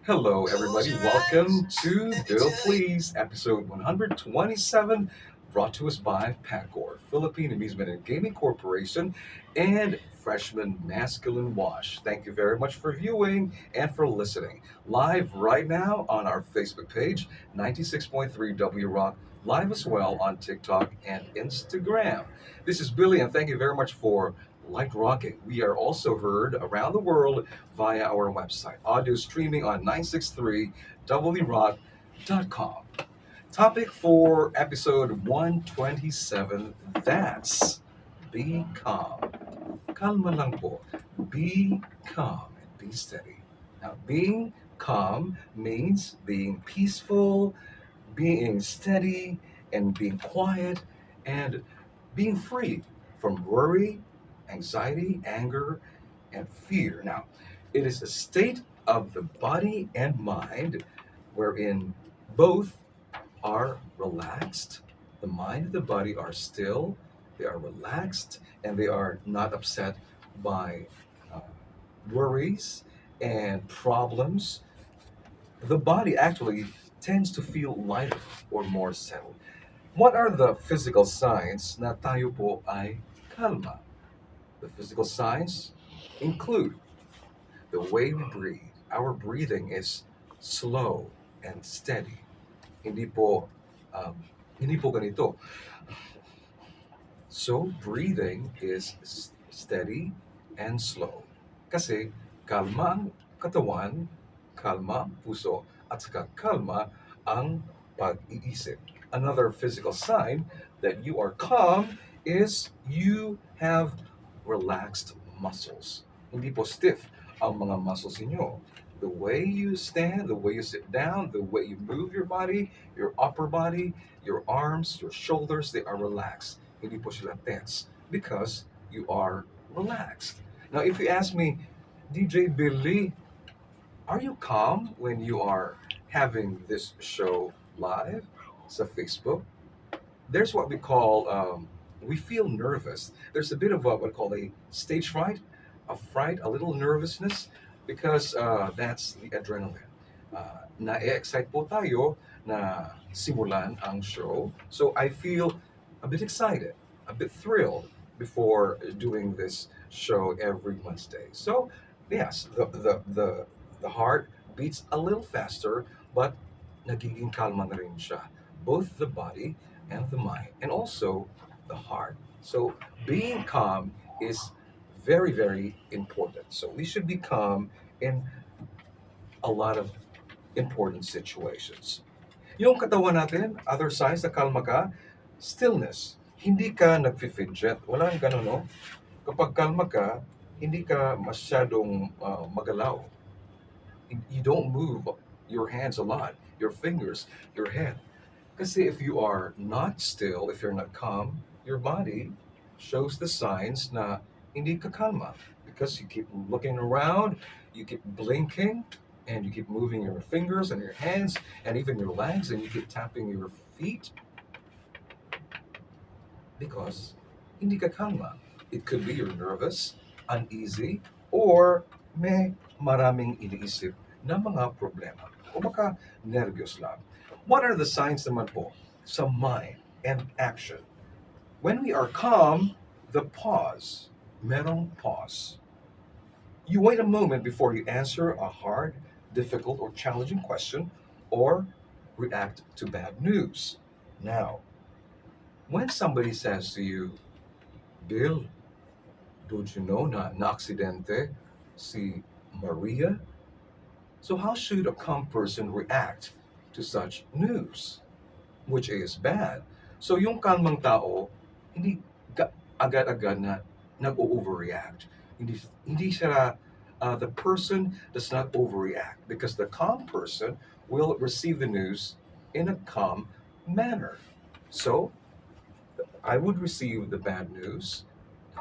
Hello, everybody. Welcome to Bill Please, episode 127, brought to us by PACOR, Philippine Amusement and Gaming Corporation, and Freshman Masculine Wash. Thank you very much for viewing and for listening. Live right now on our Facebook page, 96.3 W Rock, live as well on TikTok and Instagram. This is Billy, and thank you very much for like rocking. We are also heard around the world via our website. Audio streaming on 963wrock.com. Topic for episode 127, that's be calm. Kalma lang po. Be calm and be steady. Now, being calm means being peaceful, being steady, and being quiet, and being free from worry, anxiety, anger, and fear. Now, it is a state of the body and mind wherein both are relaxed. The mind and the body are still, they are relaxed, and they are not upset by uh, worries and problems. The body actually tends to feel lighter or more settled. What are the physical signs na tayo po ay kalma? The physical signs include the way we breathe. Our breathing is slow and steady. Hindi po, um, hindi po ganito. So, breathing is steady and slow. Kasi kalma ang katawan, kalma ang puso, at saka kalma ang pag-iisip. Another physical sign that you are calm is you have relaxed muscles. Hindi po stiff ang mga muscles ninyo. The way you stand, the way you sit down, the way you move your body, your upper body, your arms, your shoulders, they are relaxed. Hindi po sila tense because you are relaxed. Now, if you ask me, DJ Billy, are you calm when you are having this show live sa Facebook? There's what we call, we feel nervous. There's a bit of what we call a stage fright, a little nervousness, because that's the adrenaline. Na-excite po tayo na simulan ang show. So I feel a bit excited, a bit thrilled before doing this show every Wednesday. So yes, the heart beats a little faster, but nagiging kalma na rin siya. Both the body and the mind, and also the heart. So being calm is very, very important. So we should be calm in a lot of important situations. Yung katawan natin, other signs na kalma ka, stillness. Hindi ka nag-fidget. Walang ganun, no? Kapag kalma ka, hindi ka masyadong magalaw. You don't move your hands a lot, your fingers, your head. Kasi if you are not still, if you're not calm, your body shows the signs na hindi ka kalma because you keep looking around, you keep blinking, and you keep moving your fingers and your hands and even your legs, and you keep tapping your feet because hindi ka kalma. It could be you're nervous, uneasy, or may maraming iniisip na mga problema. O baka nervyos lang. What are the signs naman po sa mind and action? When we are calm, the pause. Merong pause. You wait a moment before you answer a hard, difficult, or challenging question or react to bad news. Now, when somebody says to you, Bill, don't you know na aksidente si Maria? So how should a calm person react to such news, which is bad? So yung kalmang tao, hindi agad-agad na nag-overreact. Hindi siya, the person does not overreact because the calm person will receive the news in a calm manner. So I would receive the bad news,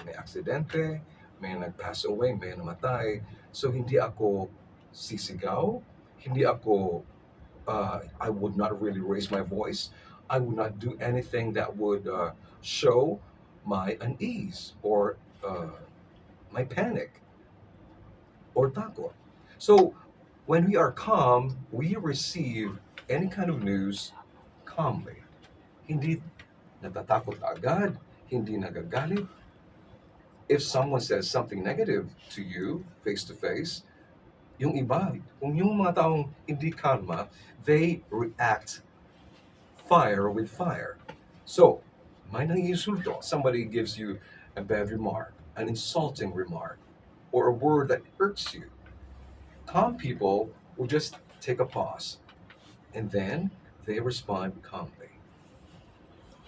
may aksidente, may nag-pass away, may namatay. So hindi ako sisigaw, hindi ako, I would not really raise my voice. I would not do anything that would show my unease or my panic. or takot. So when we are calm, we receive any kind of news calmly. Hindi natatakot agad, hindi nagagalit. If someone says something negative to you face to face, yung iba, kung yung mga taong hindi kalma, they react fire with fire. So, may nangiinsulto. Somebody gives you a bad remark, an insulting remark, or a word that hurts you. Calm people will just take a pause and then they respond calmly.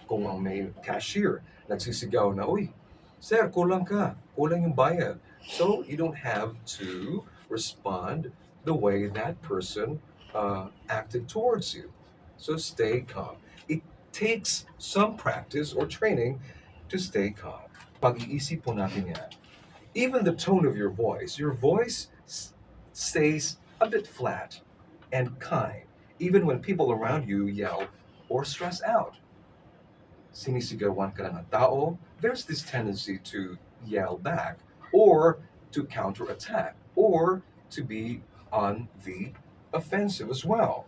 Kung ang may cashier nagsisigaw na, uy, sir, kulang yung bayad. So you don't have to respond the way that person acted towards you. So stay calm. It takes some practice or training to stay calm. Pag-iisip po natin yan. Even the tone of your voice stays a bit flat and kind, even when people around you yell or stress out. Sinisigawan ka ng tao, there's this tendency to yell back or to counterattack or to be on the offensive as well.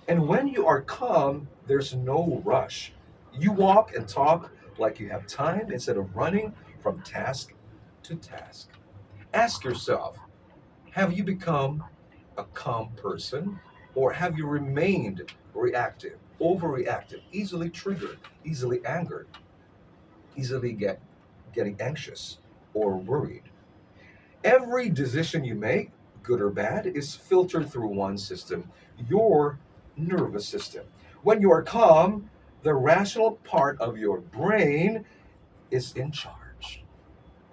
And when you are calm, there's no rush. You walk and talk like you have time instead of running from task to task. Ask yourself, have you become a calm person or have you remained reactive, overreactive, easily triggered, easily angered, easily getting anxious or worried? Every decision you make, good or bad, is filtered through one system, your nervous system. When you are calm, the rational part of your brain is in charge.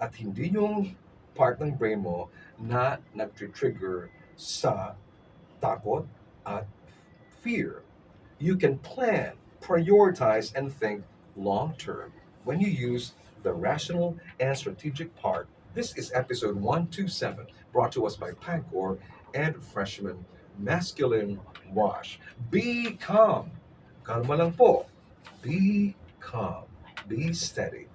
At hindi yung part ng brain mo na nag-trigger sa takot at fear. You can plan, prioritize, and think long term when you use the rational and strategic part. This is episode 127, brought to us by Pancor and Freshman Masculine Wash. Be calm. Kalma lang po. Be calm. Be steady.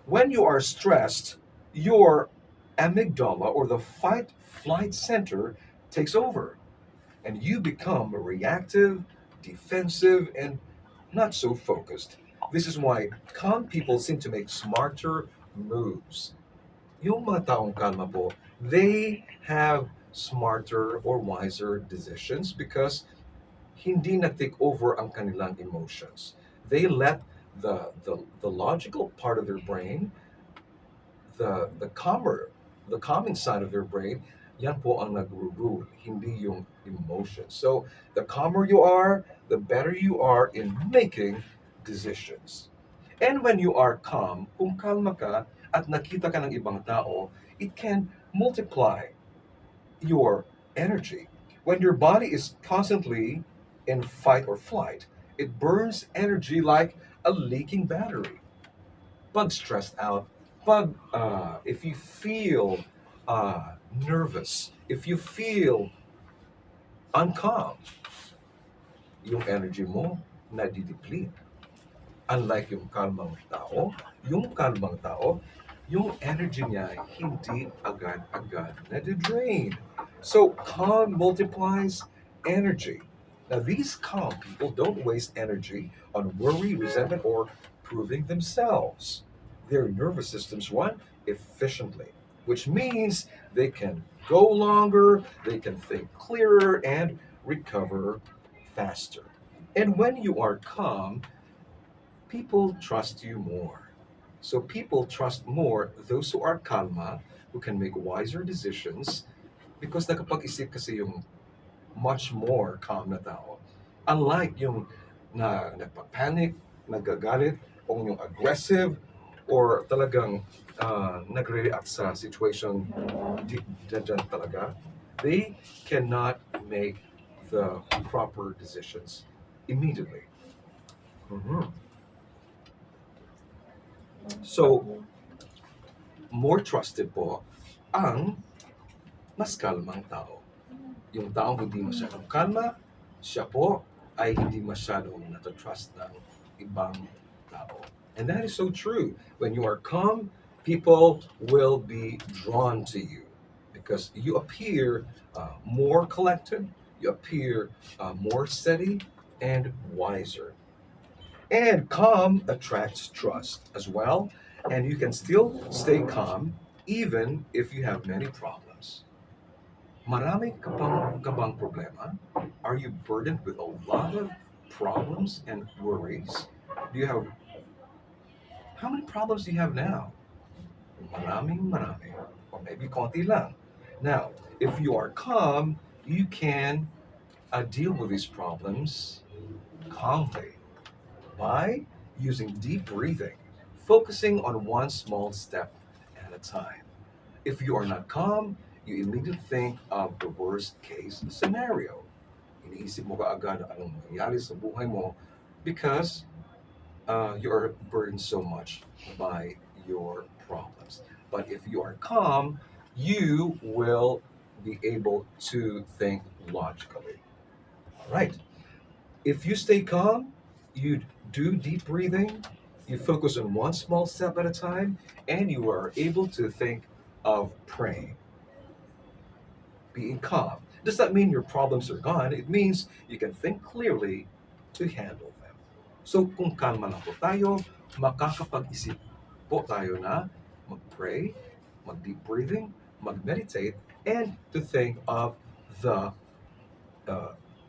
When you are stressed, your amygdala or the fight flight center takes over and you become reactive, defensive, and not so focused. This is why calm people seem to make smarter moves. Yung mga taong kalma po, they have smarter or wiser decisions because hindi na-take over ang kanilang emotions. They let the logical part of their brain, the calming side of their brain, yan po ang nag-rule, hindi yung emotion. So, the calmer you are, the better you are in making decisions. And when you are calm, kung kalma ka at nakita ka ng ibang tao, it can multiply your energy. When your body is constantly in fight or flight, it burns energy like a leaking battery. Pag stressed out, if you feel nervous, if you feel uncalm, yung energy mo nadideplete. Unlike yung kalmang tao, yung energy niya hindi agad-agad nadidrain. So calm multiplies energy. Now these calm people don't waste energy on worry, resentment, or proving themselves. Their nervous systems run efficiently, which means they can go longer, they can think clearer, and recover faster. And when you are calm, people trust you more. So people trust more those who are kalma, who can make wiser decisions, because nakapag-isip kasi yung much more calm na tao. Unlike yung nagpa-panic, nagagalit, o yung aggressive, or talagang nagre-react sa situation dyan talaga, they cannot make the proper decisions immediately. Mhm. So, more trusted po ang mas kalmang tao. Yung taong hindi masyadong kalma, siya po ay hindi masyadong natatrust ng ibang tao. And that is so true. When you are calm, people will be drawn to you because you appear more collected, you appear more steady and wiser. And calm attracts trust as well, and you can still stay calm even if you have many problems. Marami ka bang problema? Are you burdened with a lot of problems and worries? Do you have How many problems do you have now? Marami. Or maybe konti lang. Now, if you are calm, you can deal with these problems calmly by using deep breathing, focusing on one small step at a time. If you are not calm, you immediately think of the worst case scenario. Iniisip mo kaagad anong mangyayari sa buhay mo because you are burdened so much by your problems. But if you are calm, you will be able to think logically. Right. If you stay calm, you do deep breathing, you focus on one small step at a time, and you are able to think of praying, being calm. Does that mean your problems are gone? It means you can think clearly to handle them. So kung kalma lang po tayo, makakapag-isip po tayo na mag-pray, mag-deep breathing, mag-meditate, and to think of the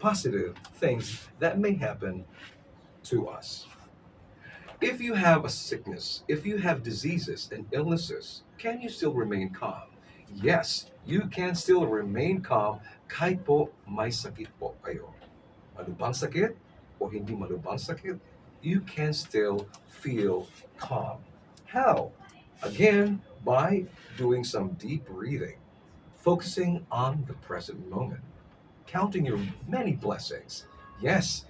positive things that may happen to us. If you have a sickness, if you have diseases and illnesses, can you still remain calm? Yes, you can still remain calm kahit po may sakit po kayo. Malubhang sakit o hindi malubhang sakit, you can still feel calm. How? Again, by doing some deep breathing, focusing on the present moment, counting your many blessings. Yes,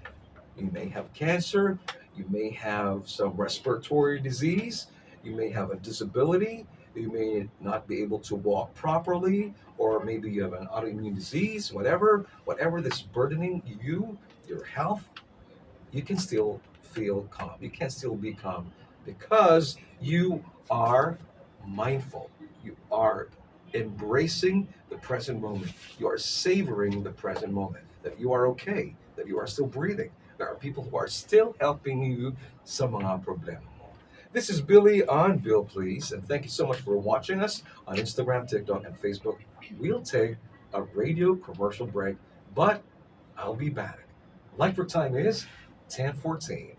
you may have cancer, you may have some respiratory disease, you may have a disability, you may not be able to walk properly, or maybe you have an autoimmune disease, whatever that's burdening you, your health, you can still feel calm. You can still be calm because you are mindful. You are embracing the present moment. You are savoring the present moment. That you are okay. That you are still breathing. There are people who are still helping you sa mga problema mo. This is Billy on Bill Please, and thank you so much for watching us on Instagram, TikTok, and Facebook. We'll take a radio commercial break, but I'll be back. Light for time is 10:14.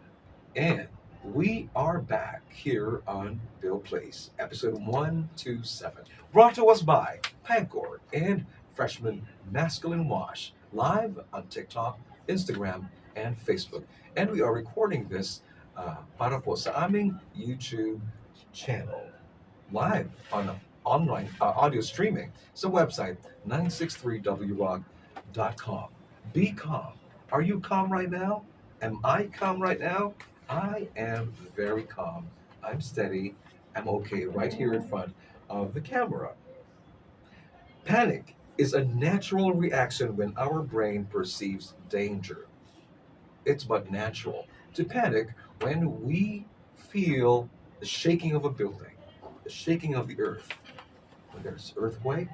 And we are back here on Bill Place, episode 127, brought to us by Pagor and Freshman Masculine Wash, live on TikTok, Instagram, and Facebook. And we are recording this para po sa aming YouTube channel, live on online audio streaming sa website 963wrock.com. Be calm. Are you calm right now? Am I calm right now? I am very calm. I'm steady. I'm okay right here in front of the camera. Panic is a natural reaction when our brain perceives danger. It's but natural to panic when we feel the shaking of a building, the shaking of the earth, when there's earthquake,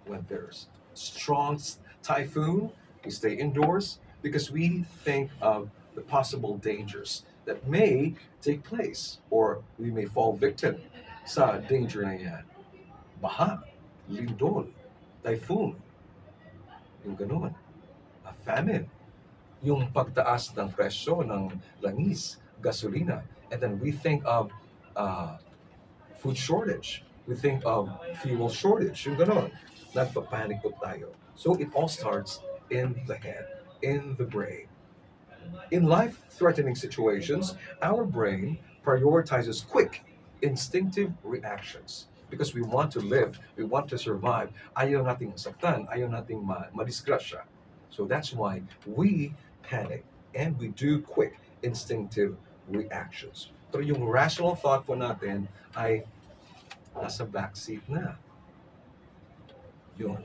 when there's strong typhoon, we stay indoors because we think of the possible dangers that may take place or we may fall victim sa danger na yan. Baha, lindol, typhoon, yung ganun, a famine, yung pagtaas ng presyo ng langis, gasolina, and then we think of uh, food shortage. We think of fuel shortage. Yung ganon. Nagpapanic po tayo. So it all starts in the head, in the brain. In life-threatening situations, our brain prioritizes quick, instinctive reactions because we want to live, we want to survive. Ayaw nating saktan, ayaw nating madisgrasya. So that's why we panic and we do quick, instinctive reactions. Pero yung rational thought po natin ay nasa backseat na. Yun.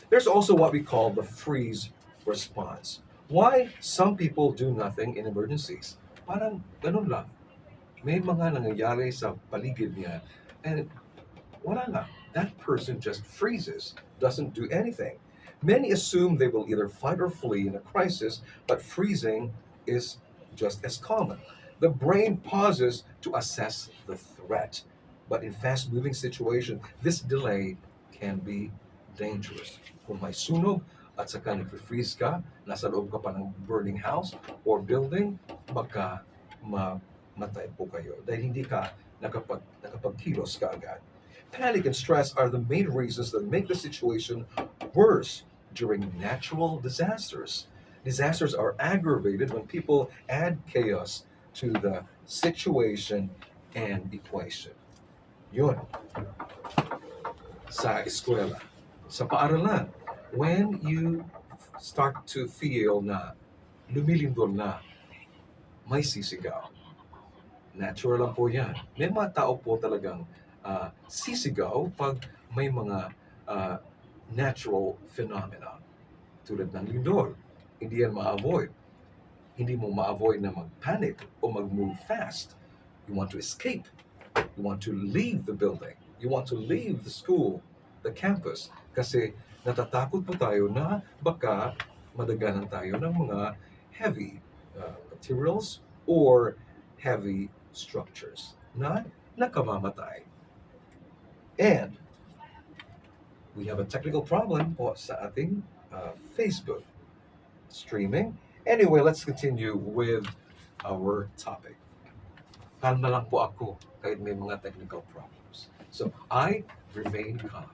There's also what we call the freeze response. Why some people do nothing in emergencies. Parang ganun lang. May mga nangyayari sa paligid niya and wala lang. that person just freezes, doesn't do anything. Many assume they will either fight or flee in a crisis, but freezing is just as common. The brain pauses to assess the threat. But in fast moving situations, this delay can be dangerous. Kung may sunog at saka nag-freeze ka, nasa loob ka pa ng burning house or building, baka mamatay po kayo dahil hindi ka nakapagkilos ka agad. Panic and stress are the main reasons that make the situation worse during natural disasters. Disasters are aggravated when people add chaos to the situation and equation. Yun, sa eskwela, sa paaralan, when you start to feel na lumilindol na, may sisigaw. Natural lang po yan. May mga tao po talagang sisigaw pag may mga ah, natural phenomena tulad ng lindol. Hindi yan ma-avoid. Hindi mo ma-avoid na mag-panic o mag-move fast. You want to escape. You want to leave the building. You want to leave the school, the campus. Kasi natatakot po tayo na baka madaganan tayo ng mga heavy materials or heavy structures na nakamamatay. And we have a technical problem po sa ating Facebook streaming. Anyway, let's continue with our topic. Kalma lang po ako kahit may mga technical problems. So, I remain calm.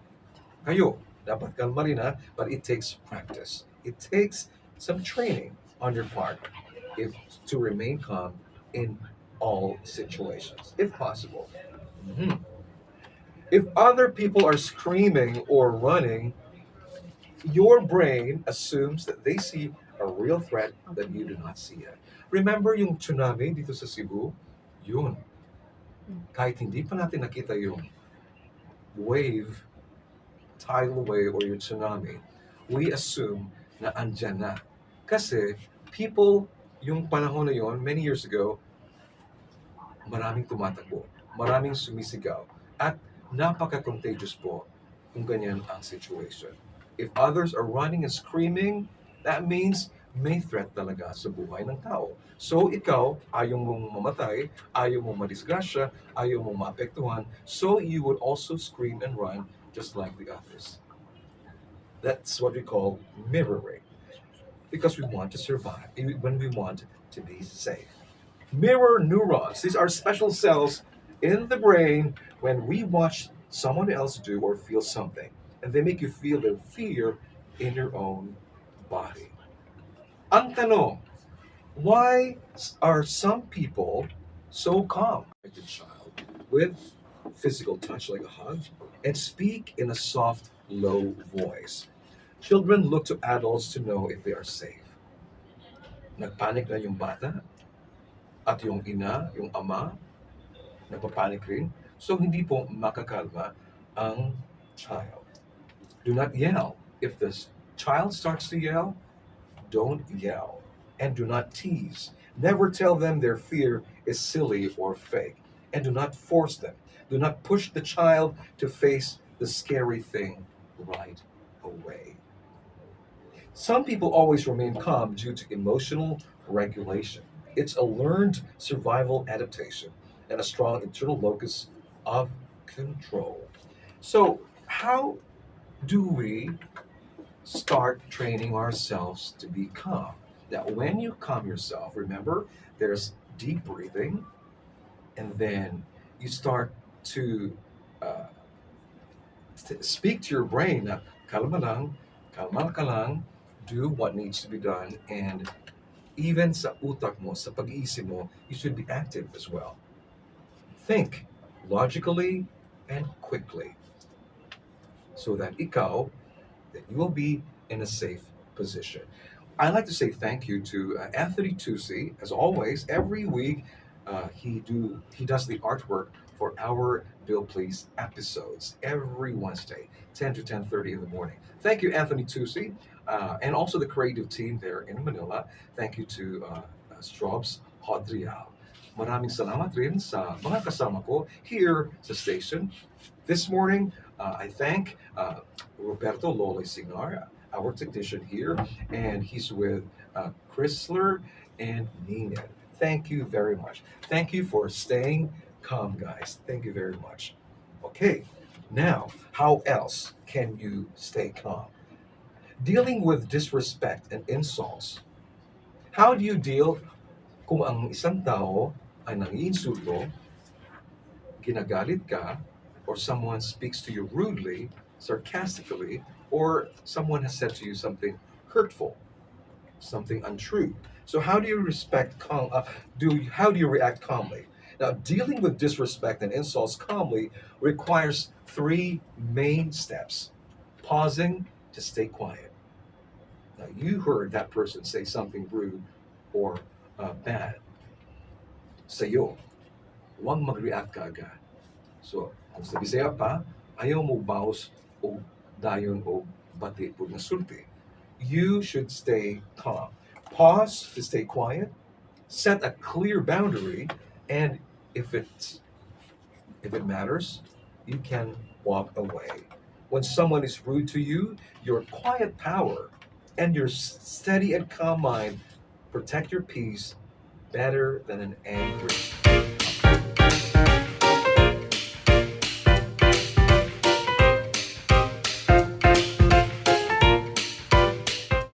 Kayo, dapat kalma rin ha, but it takes practice. It takes some training on your part if to remain calm in all situations, if possible. Mhm. If other people are screaming or running, your brain assumes that they see a real threat that you do not see yet. Remember yung tsunami dito sa Cebu? Yun. Kahit hindi pa natin nakita yung wave, tidal wave or yung tsunami, we assume na andyan na. Kasi people, yung panahon na yon, many years ago, maraming tumatakbo, maraming sumisigaw, at napaka-contagious po kung ganyan ang situation. If others are running and screaming, that means may threat talaga sa buhay ng tao. So ikaw, ayaw mong mamatay, ayaw mong madisgrasya, ayaw mong maapektuhan, so you would also scream and run just like the others. That's what we call mirroring, because we want to survive, when we want to be safe. Mirror neurons. These are special cells in the brain when we watch someone else do or feel something, and they make you feel the fear in your own body. Ang tanong, why are some people so calm, like a child, with physical touch like a hug, and speak in a soft, low voice? Children look to adults to know if they are safe. Nagpanic na yung bata at yung ina, yung ama, nagpapanik rin. So hindi po makakalma ang child. Do not yell. If the child starts to yell, don't yell. And do not tease. Never tell them their fear is silly or fake. And do not force them. Do not push the child to face the scary thing right away. Some people always remain calm due to emotional regulation. It's a learned survival adaptation and a strong internal locus of control. So, how do we start training ourselves to be calm? Now, when you calm yourself, remember there's deep breathing, and then you start to uh, speak to your brain na kalma ka lang, do what needs to be done, and even sa utak mo, sa pag-iisip mo, you should be active as well. Think logically and quickly so that ikaw, that you will be in a safe position. I'd like to say thank you to Anthony Tusi, as always. Every week, he does the artwork for our Bill Please episodes every Wednesday, 10 to 10:30 in the morning. Thank you, Anthony Tusi, and also the creative team there in Manila. Thank you to Strobs Hodrial. Maraming salamat rin sa mga kasama ko here sa station This morning, I thank Roberto Lole Sinar, our technician here, and he's with Chrysler and Nina. Thank you very much. Thank you for staying calm, guys. Thank you very much. Okay, now, how else can you stay calm? Dealing with disrespect and insults. How do you deal kung ang isang tao ay nangiinsulto, ginagalit ka, or someone speaks to you rudely, sarcastically, or someone has said to you something hurtful, something untrue? So how do you respect how do you react calmly? Now, dealing with disrespect and insults calmly requires three main steps. Pausing to stay quiet. Now, you heard that person say something rude or bad. Sa'yo, huwag mag-react ka agad. So, kung sa Bisaya pa, ayaw mo baos o dayon o bati po na sulti. You should stay calm. Pause to stay quiet, set a clear boundary, and if it's if it matters, you can walk away. When someone is rude to you, your quiet power and your steady and calm mind protect your peace better than an angry